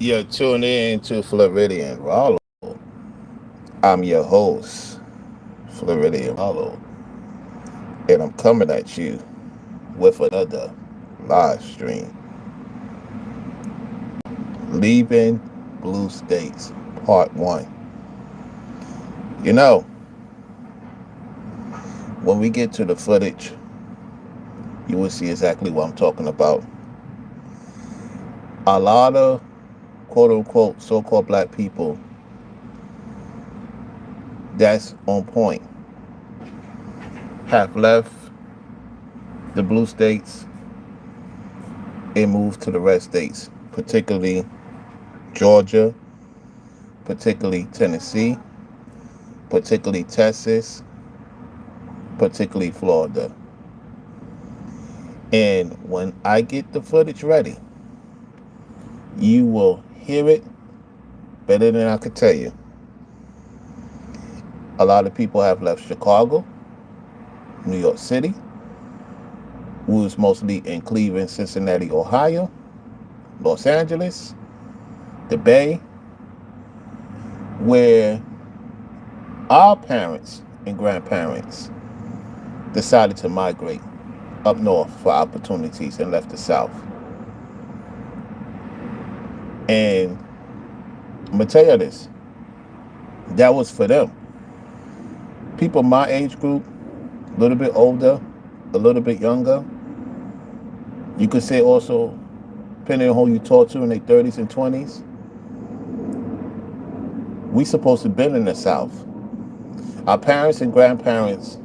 You're tuned in to Floridian Rollo. I'm your host, Floridian Rollo, and I'm coming at you with another live stream. Leaving Blue States, Part 1. You know, when we get to the footage, you will see exactly what I'm talking about. A lot of quote unquote so called black people that's on point have left the blue states and moved to the red states, particularly Georgia, particularly Tennessee, particularly Texas, particularly Florida. And when I get the footage ready, you will hear it better than I could tell you. A lot of people have left Chicago, New York City, who is mostly in Cleveland, Cincinnati, Ohio, Los Angeles, the Bay, where our parents and grandparents decided to migrate up north for opportunities and left the South. And I'm going to tell you this, that was for them. People my age group, a little bit older, a little bit younger, you could say also, depending on who you talk to in their 30s and 20s, we supposed to been in the South. Our parents and grandparents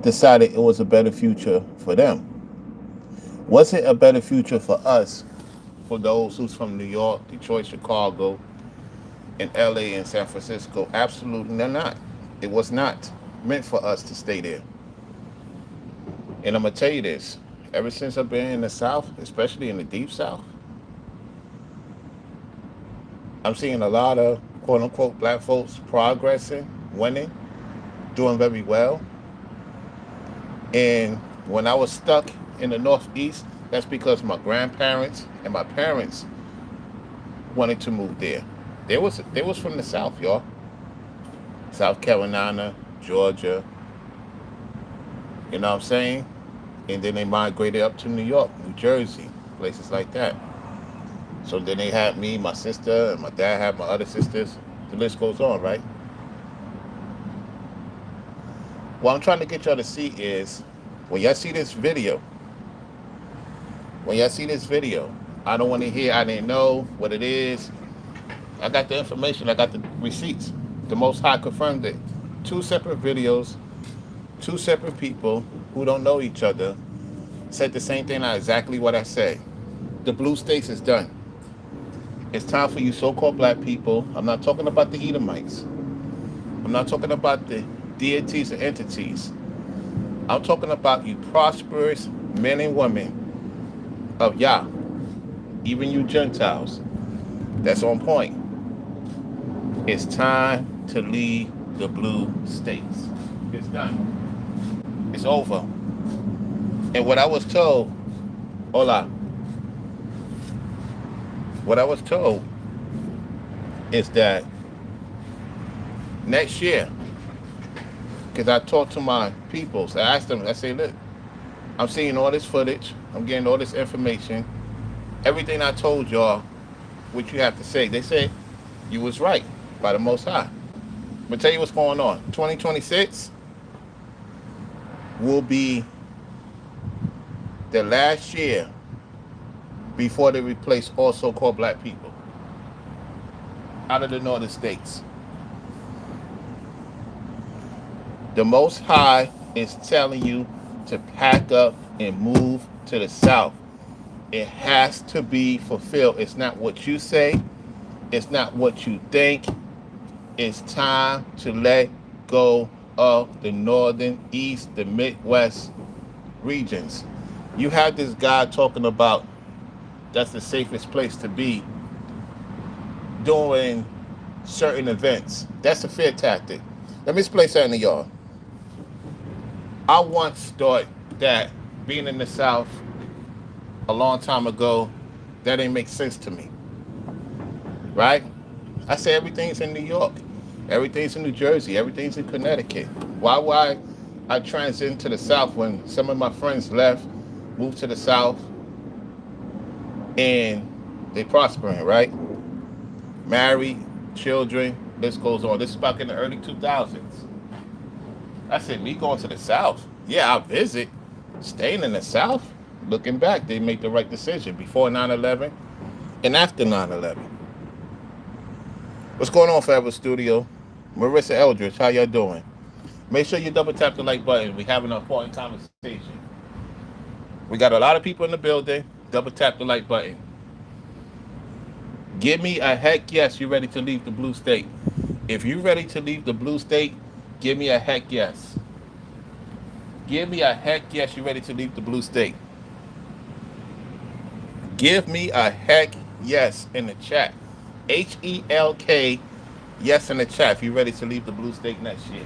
decided it was a better future for them. Was it a better future for us, for those who's from New York, Detroit, Chicago, and LA and San Francisco? Absolutely not. It was not meant for us to stay there. And I'm going to tell you this, ever since I've been in the South, especially in the Deep South, I'm seeing a lot of quote unquote black folks progressing, winning, doing very well. And when I was stuck in the Northeast, that's because my grandparents and my parents wanted to move there. They was from the South, y'all. South Carolina, Georgia, you know what I'm saying? And then they migrated up to New York, New Jersey, places like that. So then they had me, my sister, and my dad had my other sisters. The list goes on, right? What I'm trying to get y'all to see is when y'all see this video, when y'all see this video, I don't want to hear I didn't know what it is. I got the information, I got the receipts. The Most High confirmed it. Two separate videos, two separate people who don't know each other said the same thing, not exactly what I say. The blue states is done. It's time for you so-called black people. I'm not talking about the Edomites. I'm not talking about the deities or entities. I'm talking about you prosperous men and women of Yah, even you Gentiles. That's on point. It's time to leave the blue states. It's done. It's over. And what I was told, hola, what I was told is that next year, because I talked to my people, so I asked them, I say, look, I'm seeing all this footage, I'm getting all this information, everything I told y'all, what you have to say. They said, you was right by the Most High. But tell you what's going on. 2026 will be the last year before they replace all so-called black people out of the northern states. The Most High is telling you to pack up and move to the south. It has to be fulfilled. It's not what you say. It's not what you think. It's time to let go of the northern, east, the Midwest regions. You have this guy talking about that's the safest place to be during certain events. That's a fear tactic. Let me explain something to y'all. I once thought that being in the South a long time ago, that didn't make sense to me. right? I say everything's in New York, everything's in New Jersey, everything's in Connecticut. Why I transitioned to the South when some of my friends left, moved to the South, and they prospering, right? Married, children, this goes on. This is back in the early 2000s. I said, me going to the South? Yeah, I'll visit. Staying in the South? Looking back, they made the right decision before 9/11 and after 9/11. What's going on, Forever Studio? Marissa Eldridge, how y'all doing? Make sure you double tap the like button. We having an important conversation. We got a lot of people in the building. Double tap the like button. Give me a heck yes, you ready to leave the blue state. If you ready to leave the blue state, give me a heck yes. Give me a heck yes, you ready to leave the blue state. Give me a heck yes in the chat. HELK yes in the chat if you're ready to leave the blue state next year.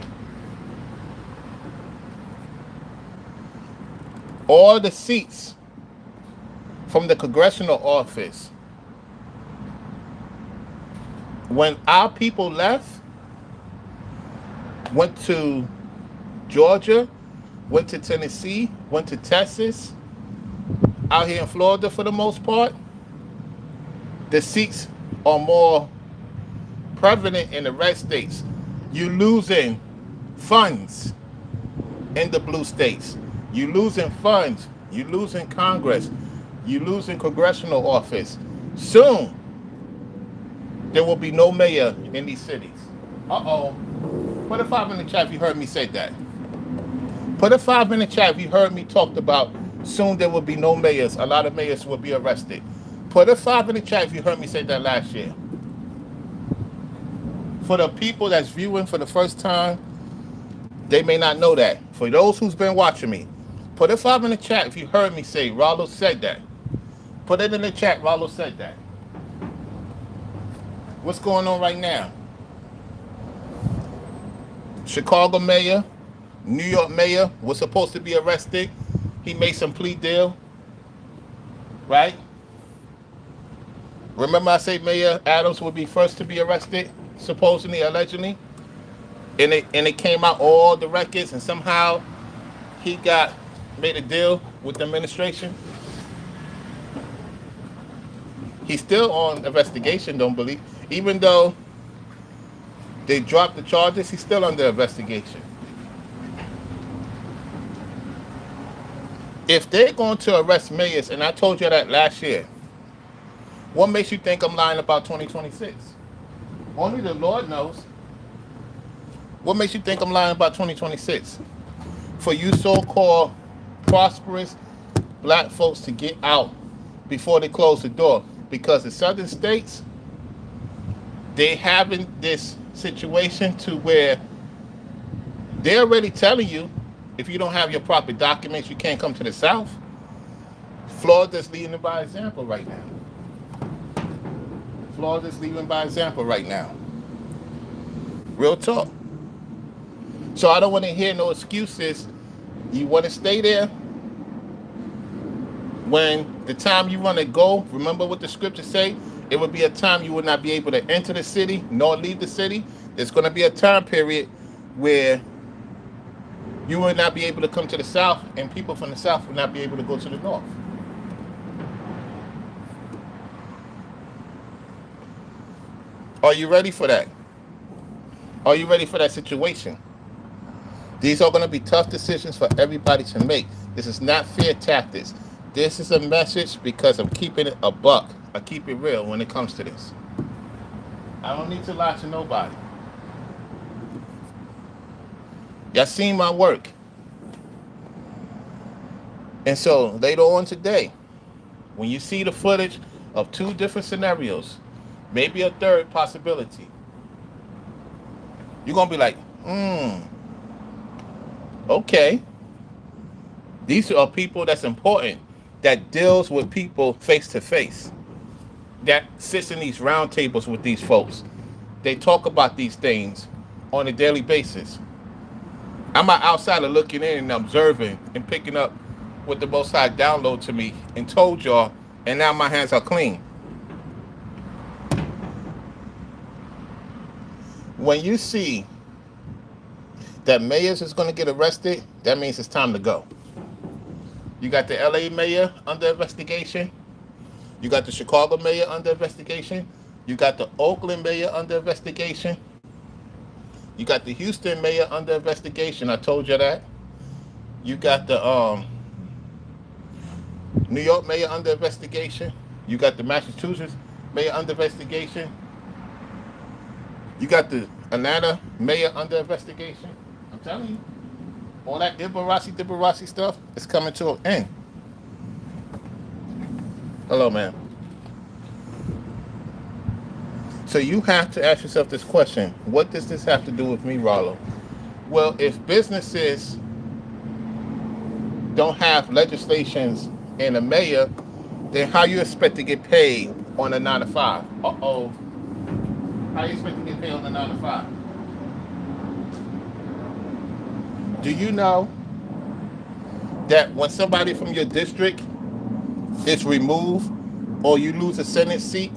All the seats from the congressional office, when our people left, went to Georgia, went to Tennessee, went to Texas, out here in Florida for the most part, the seats are more prevalent in the red states. You losing funds in the blue states. You losing funds. You losing Congress. You losing congressional office. Soon, there will be no mayor in these cities. Uh-oh. Put a 5 in the chat if you heard me say that. Put a 5 in the chat if you heard me talk about soon there will be no mayors. A lot of mayors will be arrested. Put a 5 in the chat if you heard me say that last year. For the people that's viewing for the first time, they may not know that. For those who's been watching me, put a 5 in the chat if you heard me say Rollo said that. Put it in the chat, Rollo said that. What's going on right now? Chicago mayor, New York mayor was supposed to be arrested. He made some plea deal, right? Remember I said Mayor Adams would be first to be arrested, supposedly, allegedly? And it came out all the records, and somehow he got made a deal with the administration. He's still on investigation, don't believe. Even though they dropped the charges, he's still under investigation. If they're going to arrest mayors, and I told you that last year, what makes you think I'm lying about 2026? Only the Lord knows. What makes you think I'm lying about 2026? For you so-called prosperous black folks to get out before they close the door. Because the southern states, they having this situation to where they're already telling you if you don't have your proper documents, you can't come to the South. Florida's leading by example right now. Florida's leading by example right now. Real talk. So I don't want to hear no excuses. You want to stay there? When the time you want to go, remember what the scriptures say? It would be a time you would not be able to enter the city nor leave the city. There's going to be a time period where you will not be able to come to the South, and people from the South will not be able to go to the North. Are you ready for that? Are you ready for that situation? These are going to be tough decisions for everybody to make. This is not fear tactics. This is a message because I'm keeping it a buck. I keep it real when it comes to this. I don't need to lie to nobody. Y'all seen my work. And so later on today, when you see the footage of 2 different scenarios, maybe a third possibility, you're going to be like, okay. These are people that's important, that deals with people face to face, that sits in these round tables with these folks. They talk about these things on a daily basis. I'm not outsider looking in and observing and picking up what the Most High download to me and told y'all, and now my hands are clean. When you see that mayors is going to get arrested, that means it's time to go. You got the LA mayor under investigation. You got the Chicago mayor under investigation. You got the Oakland mayor under investigation. You got the Houston mayor under investigation. I told you that. You got the New York mayor under investigation. You got the Massachusetts mayor under investigation. You got the Atlanta mayor under investigation. I'm telling you, all that Ibarasi stuff is coming to an end. Hello, man. So you have to ask yourself this question: what does this have to do with me, Rollo? Well, if businesses don't have legislations and a mayor, then how you expect to get paid on a 9 to 5? Uh-oh. How you expect to get paid on a 9 to 5? Do you know that when somebody from your district is removed or you lose a Senate seat,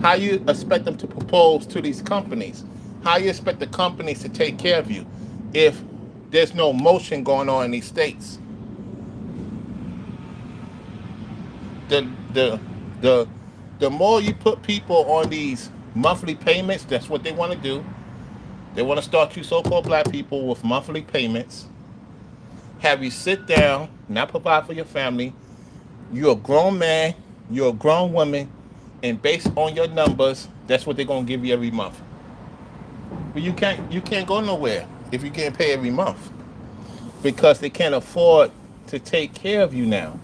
how you expect them to propose to these companies? How you expect the companies to take care of you if there's no motion going on in these states? The the the the more you put people on these monthly payments, that's what they want to do. They want to start you so-called black people with monthly payments, have you sit down, not provide for your family. You're a grown man, you're a grown woman, and based on your numbers, that's what they're gonna give you every month. But you can't go nowhere if you can't pay every month because they can't afford to take care of you now.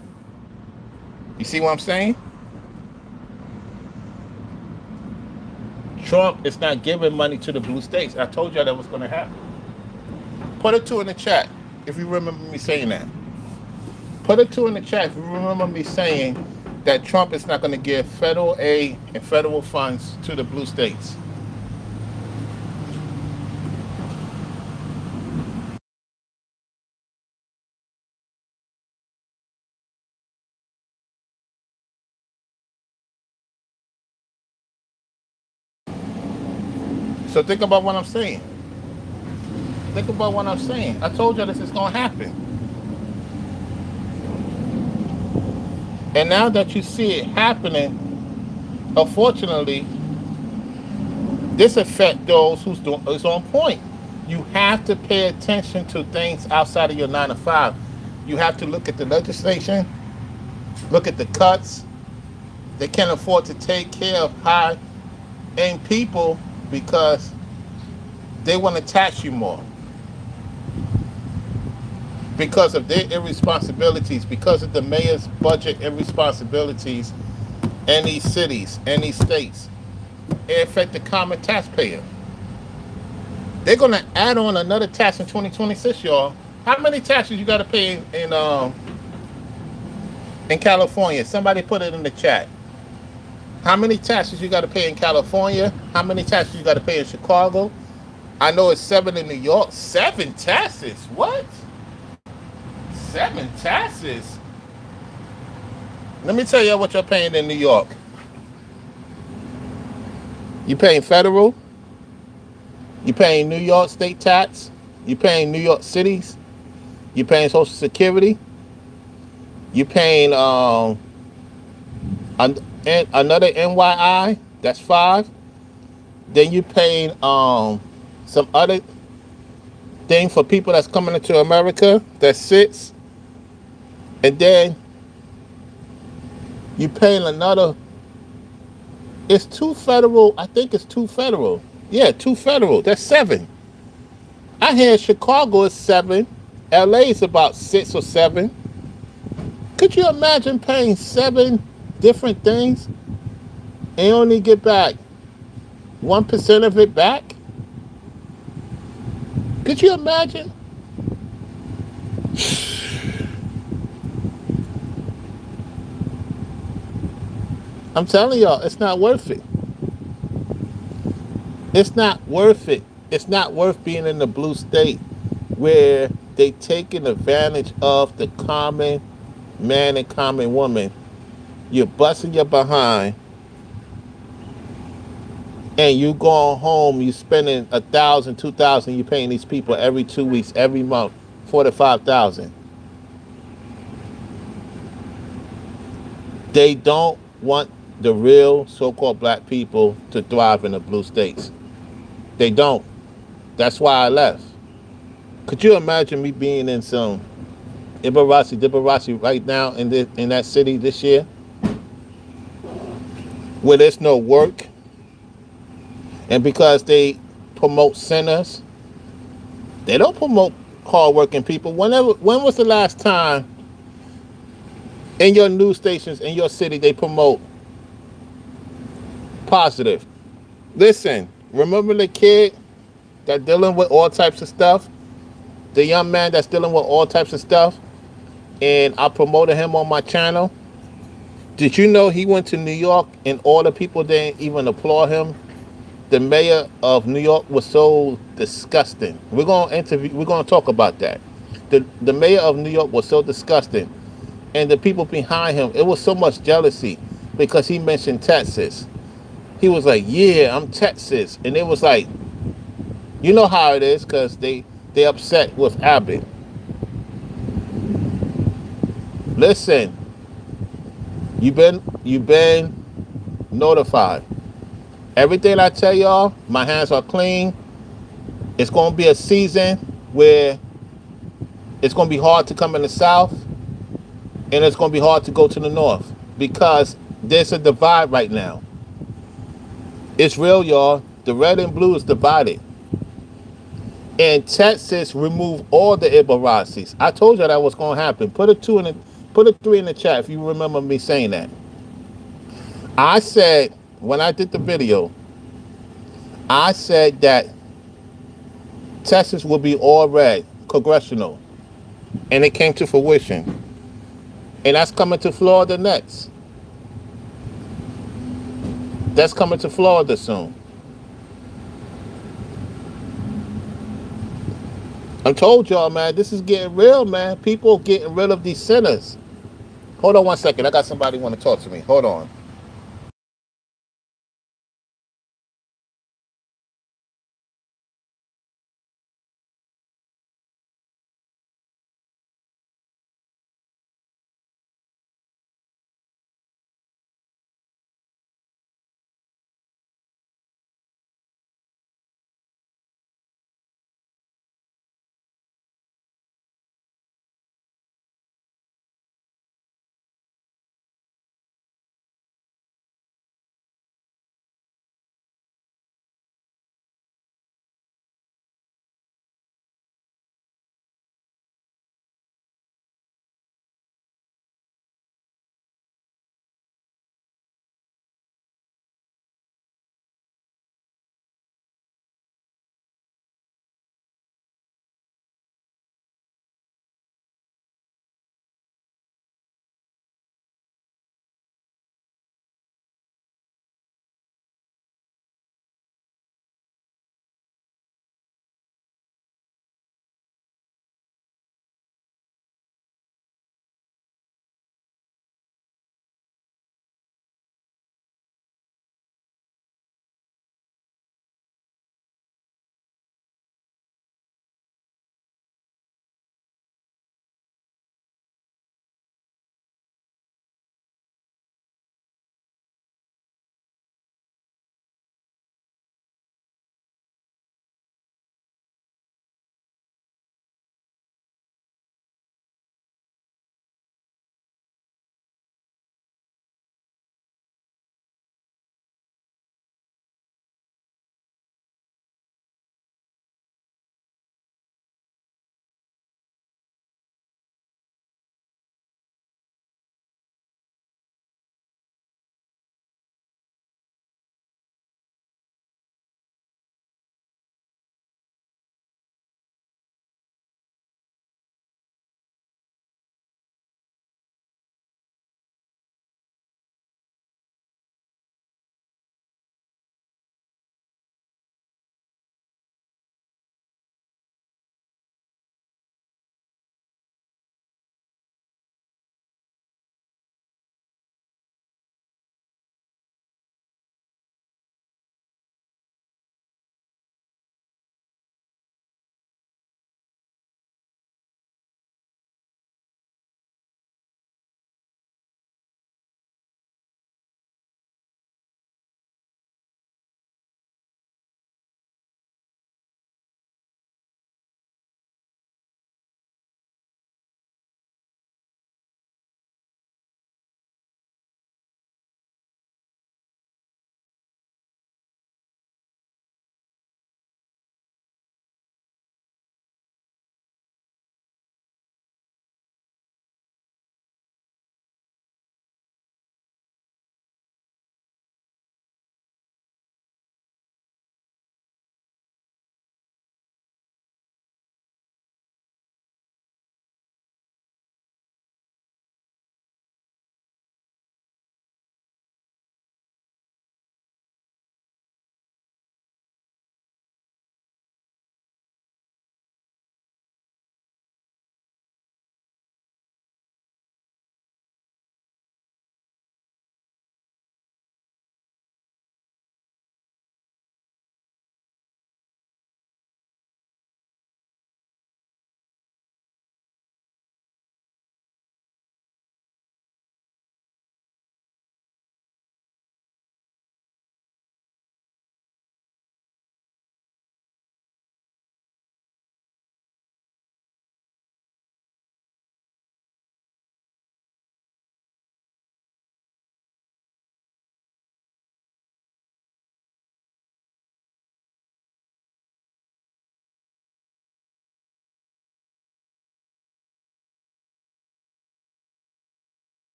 You see what I'm saying? Trump is not giving money to the blue states. I told you that was going to happen. Put a two in the chat if you remember me saying that. Put a two in the chat if you remember me saying that Trump is not going to give federal aid and federal funds to the blue states. So think about what I'm saying. Think about what I'm saying. I told you this is going to happen. And now that you see it happening, unfortunately, this affects those who's doing is on point. You have to pay attention to things outside of your 9 to 5. You have to look at the legislation, look at the cuts. They can't afford to take care of high-end people because they want to tax you more because of their irresponsibilities, because of the mayor's budget irresponsibilities in these cities and these states. It affects the common taxpayer. They're going to add on another tax in 2026, y'all. How many taxes you got to pay in California? Somebody put it in the chat. How many taxes you got to pay in California? How many taxes you got to pay in Chicago? I know it's 7 in New York. 7 taxes? What? 7 taxes? Let me tell you what you're paying in New York. You paying federal. You paying New York state tax. You paying New York cities. You paying Social Security. You paying another NYI. That's 5. Then you paying some other thing for people that's coming into America. That's 6. And then you paying another. It's 2 federal. I think it's 2 federal. Yeah, 2 federal. That's 7. I hear Chicago is 7. LA is about 6 or 7. Could you imagine paying 7 different things and only get back 1% of it back? Could you imagine? I'm telling y'all, it's not worth it. It's not worth it. It's not worth being in the blue state where they taking advantage of the common man and common woman. You're busting your behind and you going home, you spending 1,000, 2,000, you paying these people every 2 weeks, every month, 4 to 5 thousand. They don't want the real so-called black people to thrive in the blue states. They don't. That's why I left. Could you imagine me being in some Ibarasi right now in that city this year, where there's no work, and because they promote sinners, they don't promote hardworking people. When was the last time in your news stations in your city they promote positive? Listen, remember the kid that dealing with all types of stuff, the young man that's dealing with all types of stuff, and I promoted him on my channel. Did you know he went to New York and all the people didn't even applaud him? The mayor of New York was so disgusting. We're gonna talk about that. The mayor of New York was so disgusting. And the people behind him, it was so much jealousy because he mentioned Texas. He was like, "Yeah, I'm Texas," and it was like, you know how it is, because they upset with Abbott. Listen, you've been notified. Everything I tell y'all, my hands are clean. It's gonna be a season where it's gonna be hard to come in the South, and it's gonna be hard to go to the North because there's a divide right now. It's real, y'all. The red and blue is divided. And Texas removed all the Ibaracis. I told you that was going to happen. Put a three in the chat if you remember me saying that. I said when I did the video, I said that Texas would be all red, congressional, and it came to fruition. And that's coming to Florida next. That's coming to Florida soon. I told y'all, man, this is getting real, man. People getting rid of these sinners. Hold on one second. I got somebody want to talk to me. Hold on.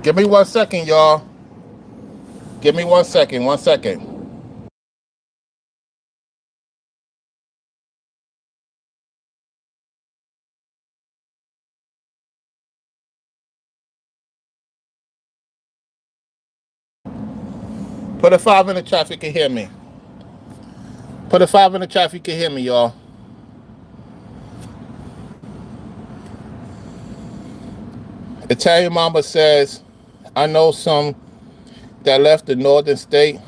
Give me 1 second, y'all. Give me 1 second. 1 second. Put a 5 in the chat if you can hear me. Put a 5 in the chat if you can hear me, y'all. Italian Mama says, I know some that left the northern state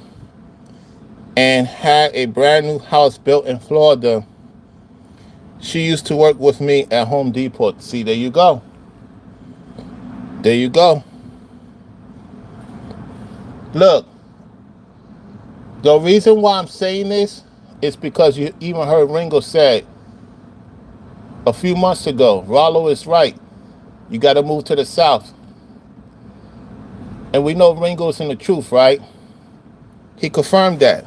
and had a brand new house built in Florida. She used to work with me at Home Depot. See, there you go. There you go. Look, the reason why I'm saying this is because you even heard Ringo say a few months ago, Rollo is right. You got to move to the South. And we know Ringo's in the truth, right? He confirmed that.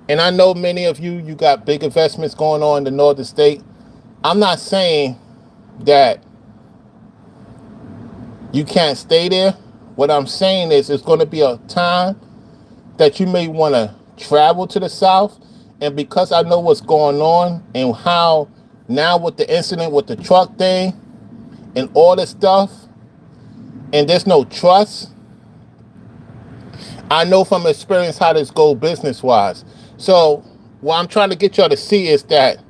And I know many of you, you got big investments going on in the northern state. I'm not saying that you can't stay there. What I'm saying is it's going to be a time that you may want to travel to the South. And because I know what's going on and how now with the incident with the truck thing and all this stuff, and there's no trust, I know from experience how this goes business-wise. So what I'm trying to get y'all to see is that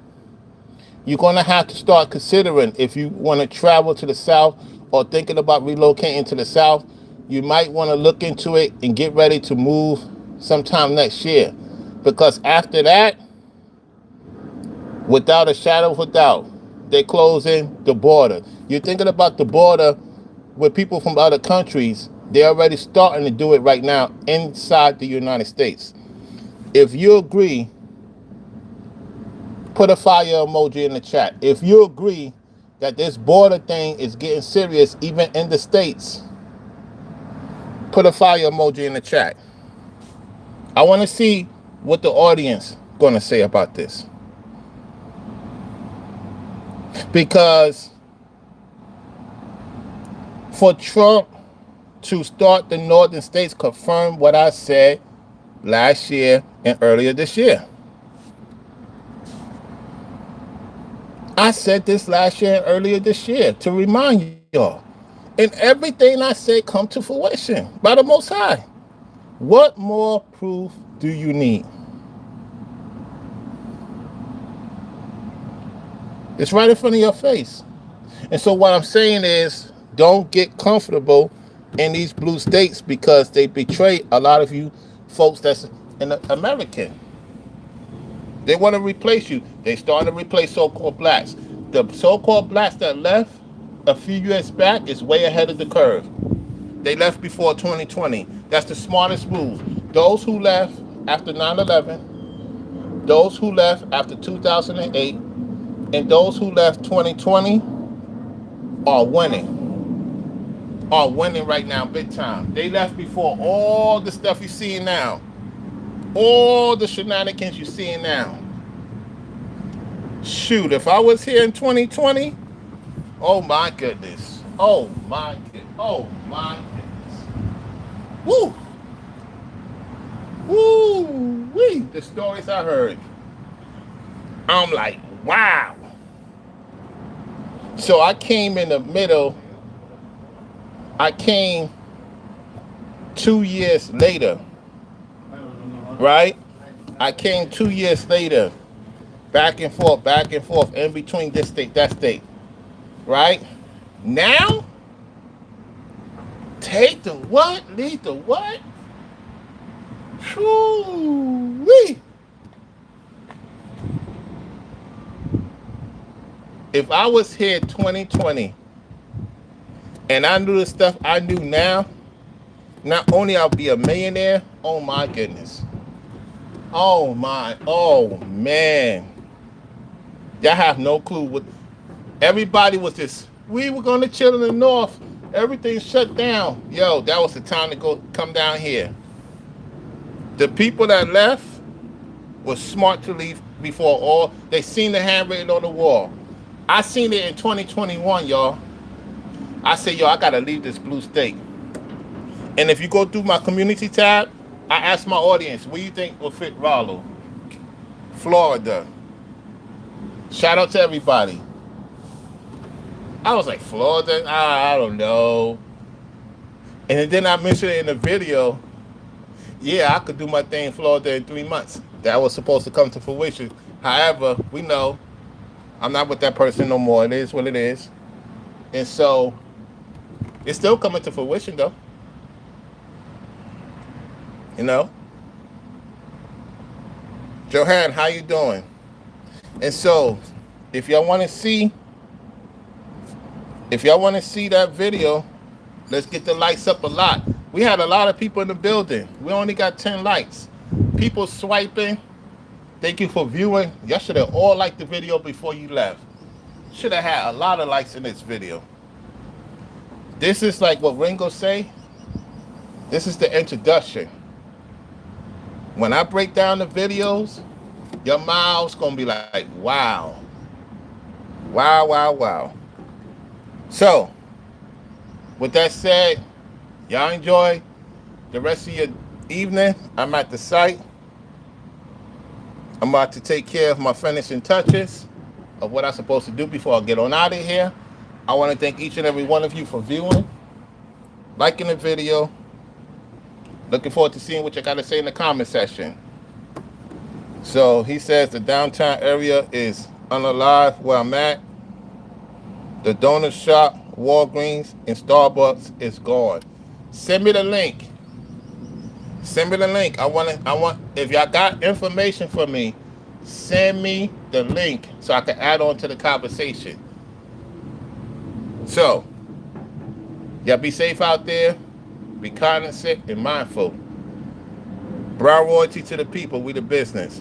you're going to have to start considering if you want to travel to the South or thinking about relocating to the South, you might want to look into it and get ready to move sometime next year. Because after that, without a shadow of a doubt, they're closing the border. You're thinking about the border with people from other countries. They're already starting to do it right now inside the United States. If you agree, put a fire emoji in the chat. If you agree that this border thing is getting serious even in the States, put a fire emoji in the chat. I want to see what the audience going to say about this. Because for Trump to start the northern states confirmed what I said last year and earlier this year. I said this last year and earlier this year to remind y'all. And everything I said come to fruition by the Most High. What more proof do you need? It's right in front of your face. And so what I'm saying is, don't get comfortable in these blue states because they betray a lot of you folks that's an American. They want to replace you. They started to replace so-called blacks. The so-called blacks that left a few years back is way ahead of the curve. They left before 2020. That's the smartest move. Those who left after 9/11, those who left after 2008, and those who left 2020 are winning. Are winning right now big time. They left before all the stuff you're seeing now. All the shenanigans you're seeing now. Shoot, if I was here in 2020, oh my goodness. Oh my goodness. Oh my goodness. Woo! Woo! Wee! The stories I heard. I'm like, wow. So I came in the middle. I came 2 years later. Right? I came 2 years later. Back and forth, in between this state, that state. Right? Now, take the what? Leave the what? Whew-wee. If I was here 2020 and I knew the stuff I knew now, not only I'll be a millionaire, oh my goodness. Oh man. Y'all have no clue what everybody was just, we were gonna chill in the north. Everything shut down. Yo, that was the time to go come down here. The people that left was smart to leave before all. They seen the handwritten on the wall. I seen it in 2021, y'all. I said, yo, I gotta leave this blue state. And if you go through my community tab, I asked my audience, what do you think will fit Raleigh? Florida. Shout out to everybody. I was like, Florida? I don't know. And then I mentioned it in the video. Yeah, I could do my thing in Florida in 3 months. That was supposed to come to fruition. However, we know I'm not with that person no more. It is what it is. And so it's still coming to fruition though. You know? Johan, how you doing? And so if y'all want to see that video, let's get the likes up a lot. We had a lot of people in the building. We only got 10 likes. People swiping. Thank you for viewing. Y'all should have all liked the video before you left. Should have had a lot of likes in this video. This is like what Ringo say. This is the introduction. When I break down the videos, your mouth's gonna be like, wow. Wow, wow, wow. So, with that said, y'all enjoy the rest of your evening. I'm at the site. I'm about to take care of my finishing touches of what I'm supposed to do before I get on out of here. I want to thank each and every one of you for viewing, liking the video. Looking forward to seeing what you got to say in the comment section. So he says the downtown area is unalive where I'm at. The donut shop, Walgreens, and Starbucks is gone. Send me the link. Send me the link. I want. If y'all got information for me, send me the link so I can add on to the conversation. So, y'all be safe out there. Be cognizant and mindful. Brown royalty to the people. We the business.